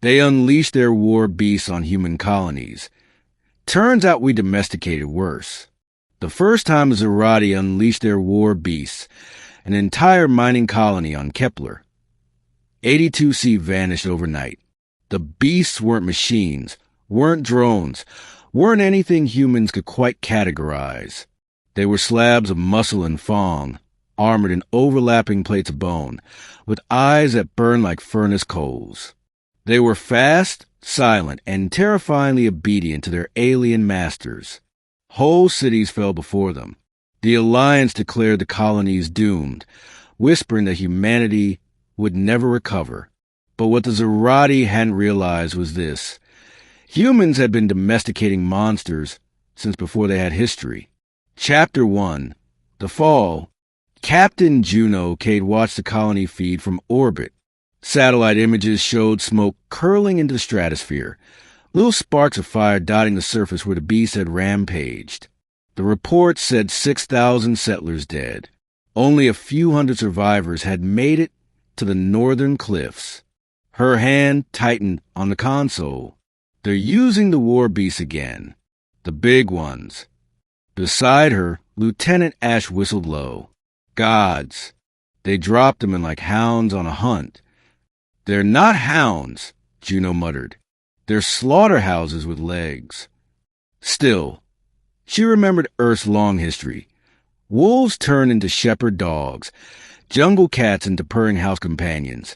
They unleashed their war beasts on human colonies. Turns out we domesticated worse. The first time the Zerati unleashed their war beasts, an entire mining colony on Kepler. 82C vanished overnight. The beasts weren't machines, weren't drones, weren't anything humans could quite categorize. They were slabs of muscle and fong, armored in overlapping plates of bone, with eyes that burned like furnace coals. They were fast, silent, and terrifyingly obedient to their alien masters. Whole cities fell before them. The Alliance declared the colonies doomed, whispering that humanity would never recover. But what the Zerati hadn't realized was this. Humans had been domesticating monsters since before they had history. Chapter 1. The Fall. Captain Juno Cade watched the colony feed from orbit. Satellite images showed smoke curling into the stratosphere, little sparks of fire dotting the surface where the beast had rampaged. The report said 6,000 settlers dead. Only a few hundred survivors had made it to the northern cliffs. Her hand tightened on the console. They're using the war beasts again. The big ones. Beside her, Lieutenant Ash whistled low. Gods. They dropped them in like hounds on a hunt. They're not hounds, Juno muttered. They're slaughterhouses with legs. Still, she remembered Earth's long history. Wolves turned into shepherd dogs, jungle cats into purring house companions,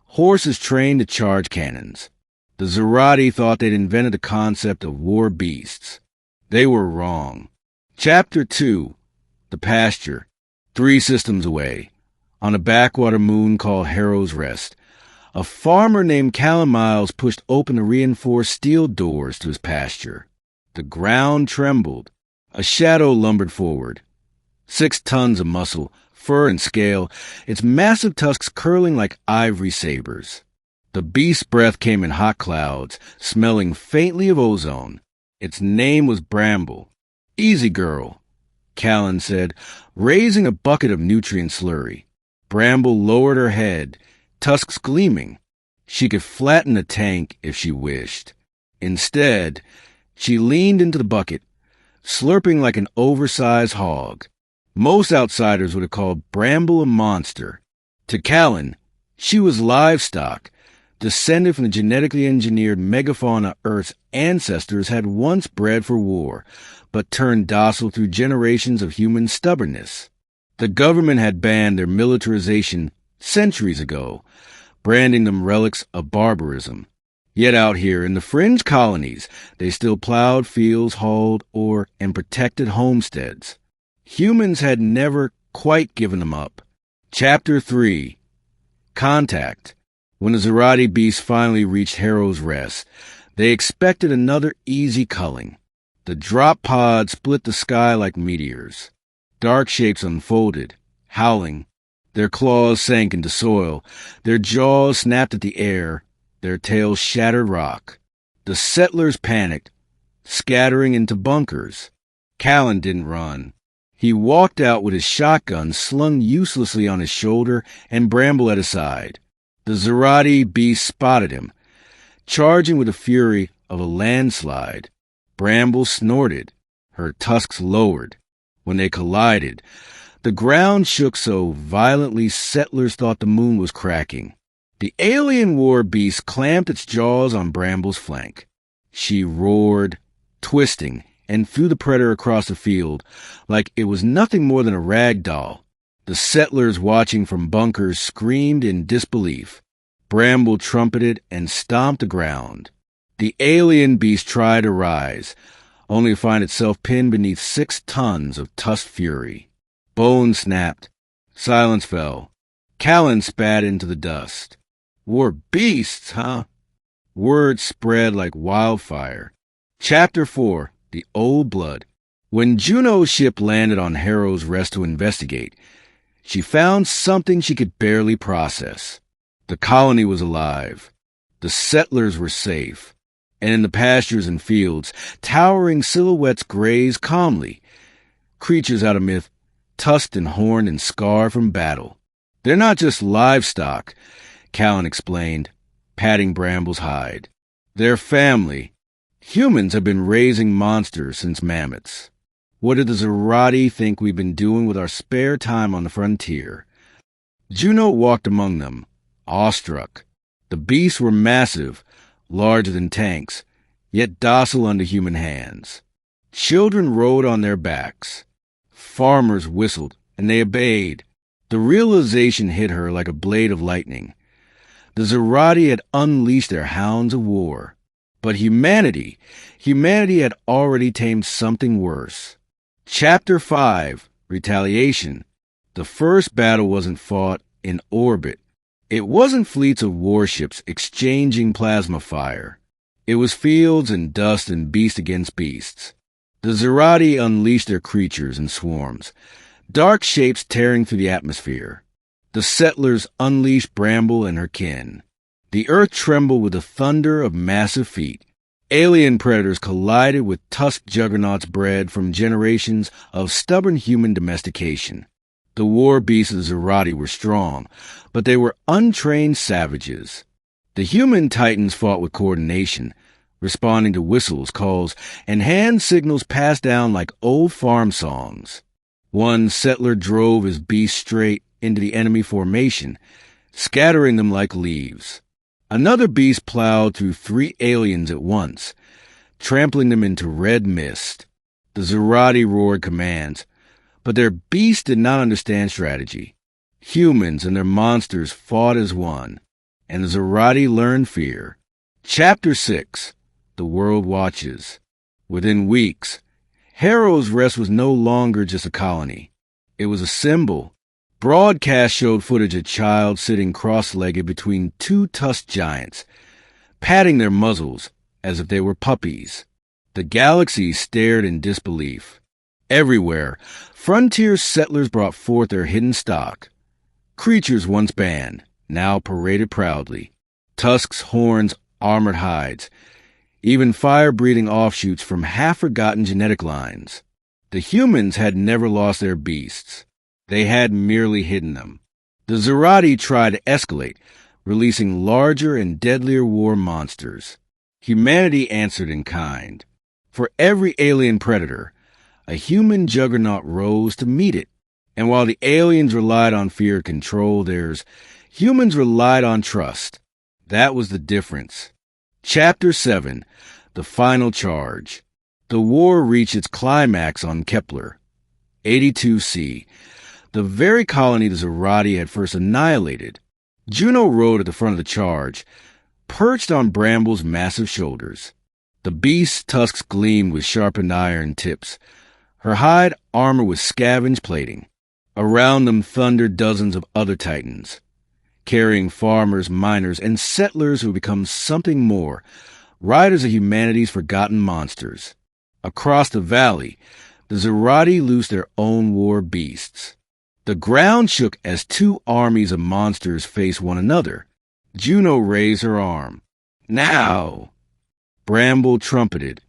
horses trained to charge cannons. The Zerati thought they'd invented the concept of war beasts. They were wrong. Chapter 2. The Pasture. 3 systems away, on a backwater moon called Harrow's Rest, a farmer named Callan Miles pushed open the reinforced steel doors to his pasture. The ground trembled. A shadow lumbered forward. 6 tons of muscle, fur and scale, its massive tusks curling like ivory sabers. The beast's breath came in hot clouds, smelling faintly of ozone. Its name was Bramble. Easy, girl, Callan said, raising a bucket of nutrient slurry. Bramble lowered her head, tusks gleaming. She could flatten the tank if she wished. Instead, she leaned into the bucket, slurping like an oversized hog. Most outsiders would have called Bramble a monster. To Callan, she was livestock, descended from the genetically engineered megafauna Earth's ancestors had once bred for war, but turned docile through generations of human stubbornness. The government had banned their militarization centuries ago, branding them relics of barbarism. Yet out here in the fringe colonies, they still plowed fields, hauled ore, and protected homesteads. Humans had never quite given them up. Chapter 3. Contact. When the Zerati beasts finally reached Harrow's Rest, they expected another easy culling. The drop pods split the sky like meteors. Dark shapes unfolded, howling. Their claws sank into soil. Their jaws snapped at the air. Their tails shattered rock. The settlers panicked, scattering into bunkers. Callan didn't run. He walked out with his shotgun slung uselessly on his shoulder and Bramble at his side. The Zerati beast spotted him, charging with the fury of a landslide. Bramble snorted. Her tusks lowered. When they collided, the ground shook so violently settlers thought the moon was cracking. The alien war beast clamped its jaws on Bramble's flank. She roared, twisting, and threw the predator across the field like it was nothing more than a rag doll. The settlers watching from bunkers screamed in disbelief. Bramble trumpeted and stomped the ground. The alien beast tried to rise, only to find itself pinned beneath 6 tons of tusked fury. Bones snapped. Silence fell. Callan spat into the dust. War beasts, huh? Word spread like wildfire. Chapter 4. The Old Blood. When Juno's ship landed on Harrow's Rest to investigate, she found something she could barely process. The colony was alive. The settlers were safe. And in the pastures and fields, towering silhouettes grazed calmly. Creatures out of myth, tusked and horned and scarred from battle. They're not just livestock, Callan explained. patting Bramble's hide. Their family. Humans have been raising monsters since mammoths. What do the Zerati think we've been doing with our spare time on the frontier? Juno walked among them, awestruck. The beasts were massive, larger than tanks, yet docile under human hands. Children rode on their backs. Farmers whistled, and they obeyed. The realization hit her like a blade of lightning. The Zerati had unleashed their hounds of war. But humanity had already tamed something worse. Chapter 5, Retaliation. The first battle wasn't fought in orbit. It wasn't fleets of warships exchanging plasma fire. It was fields and dust and beast against beasts. The Zerati unleashed their creatures in swarms, dark shapes tearing through the atmosphere. The settlers unleashed Bramble and her kin. The earth trembled with the thunder of massive feet. Alien predators collided with tusked juggernauts bred from generations of stubborn human domestication. The war beasts of the Zerati were strong, but they were untrained savages. The human titans fought with coordination, responding to whistles, calls, and hand signals passed down like old farm songs. One settler drove his beast straight into the enemy formation, scattering them like leaves. Another beast plowed through 3 aliens at once, trampling them into red mist. The Zerati roared commands, but their beasts did not understand strategy. Humans and their monsters fought as one, and the Zerati learned fear. Chapter 6, The World Watches. Within weeks, Harrow's Rest was no longer just a colony. It was a symbol. Broadcast showed footage of a child sitting cross-legged between 2 tusked giants, patting their muzzles as if they were puppies. The galaxy stared in disbelief. Everywhere, frontier settlers brought forth their hidden stock. Creatures once banned, now paraded proudly. Tusks, horns, armored hides, even fire-breathing offshoots from half-forgotten genetic lines. The humans had never lost their beasts. They had merely hidden them. The Zerati tried to escalate, releasing larger and deadlier war monsters. Humanity answered in kind. For every alien predator, a human juggernaut rose to meet it. And while the aliens relied on fear to control theirs, humans relied on trust. That was the difference. Chapter 7, The Final Charge. The war reached its climax on Kepler, 82C, the very colony the Zerati had first annihilated. Juno rode at the front of the charge, perched on Bramble's massive shoulders. The beast's tusks gleamed with sharpened iron tips. Her hide armor was scavenged plating. Around them thundered dozens of other titans, carrying farmers, miners, and settlers who had become something more, riders of humanity's forgotten monsters. Across the valley, the Zerati loosed their own war beasts. The ground shook as 2 armies of monsters faced one another. Juno raised her arm. Now! Bramble trumpeted,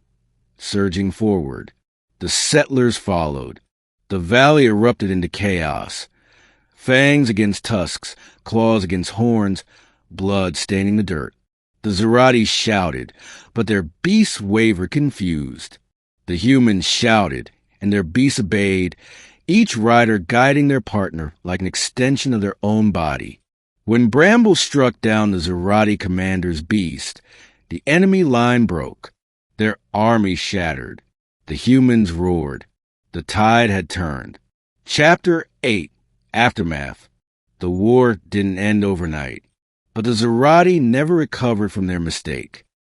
surging forward. The settlers followed. The valley erupted into chaos. Fangs against tusks, claws against horns, blood staining the dirt. The Zerati shouted, but their beasts wavered confused. The humans shouted, and their beasts obeyed, each rider guiding their partner like an extension of their own body. When Bramble struck down the Zerati commander's beast, the enemy line broke. Their army shattered. The humans roared. The tide had turned. Chapter 8, Aftermath. The war didn't end overnight, but the Zerati never recovered from their mistake.